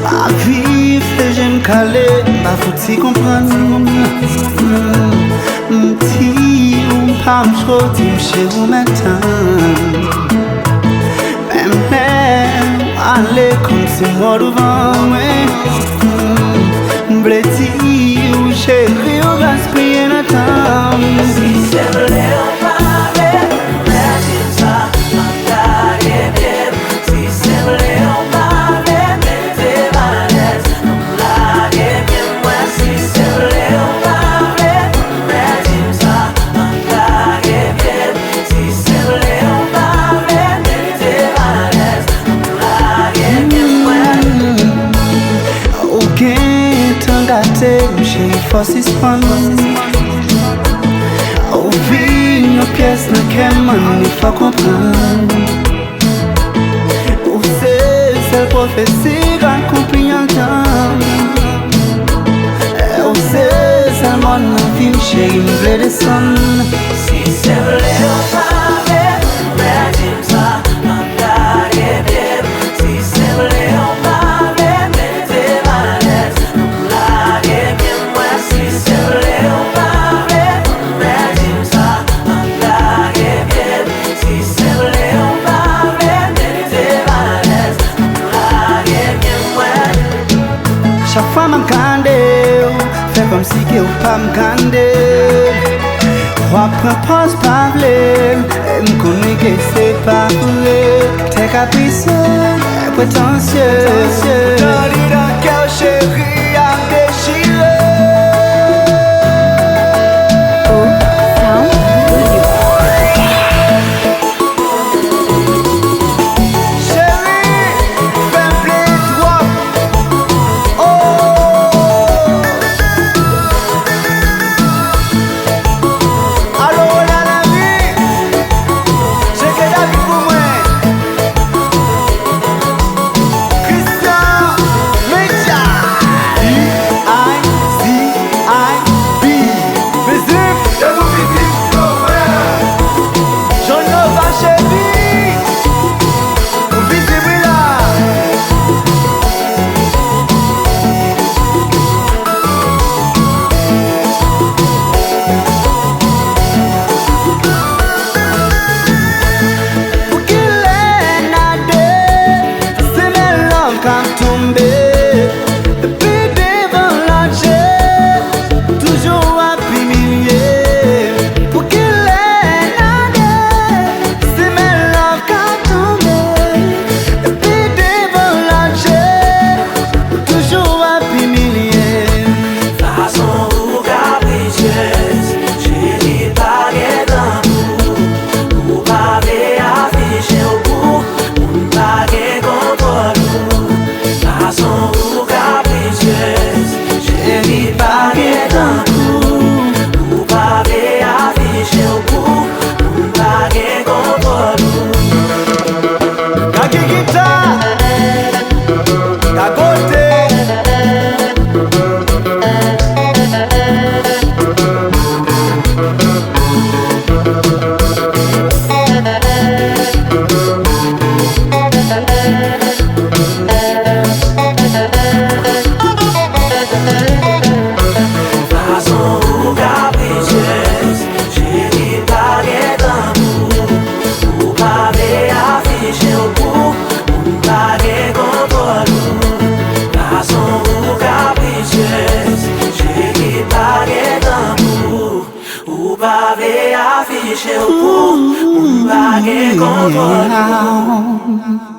Ma vie fait j'aime caler, ma foutu comprendre. M'ti ou pas m'choti m'chez ou maintenant. Même aller comme si moi devant moi. M'bleti ou chéri ou gaspiller notre temps. Si c'est vrai ou pas vrai, imagine ça, m'engager bien. Si c'est vrai ou pas vrai, mettez ma laisse, m'engager bien. Moi si c'est vrai ou pas vrai, imagine ça, m'engager bien. Si c'est vrai ou pas vrai, mettez ma laisse, m'engager bien. Moi aucun temps gâté, j'ai forcé ce point. Ouvrir nos pièces dans quel il faut comprendre. Ou c'est prophétie qu'on comprend en temps. Ou c'est seulement une vie chérie, me veut descendre. Si c'est vrai ou pas vrai, imagine ça, m'engager bien. Si c'est vrai ou pas vrai, mettez ma laisse, m'engager bien. Moi si c'est vrai ou pas vrai, imagine ça, m'engager bien. Si c'est vrai ou pas vrai, mettez ma laisse, m'engager bien. Moi chaque fois m'engager, fais comme si que ou pas m'engager. Après pause parler, m'connais que c'est pas vrai. T'es kapris, prétentieux. Dans le cœur chéri à déchirer. affiché au bout, on va gagner contre nous.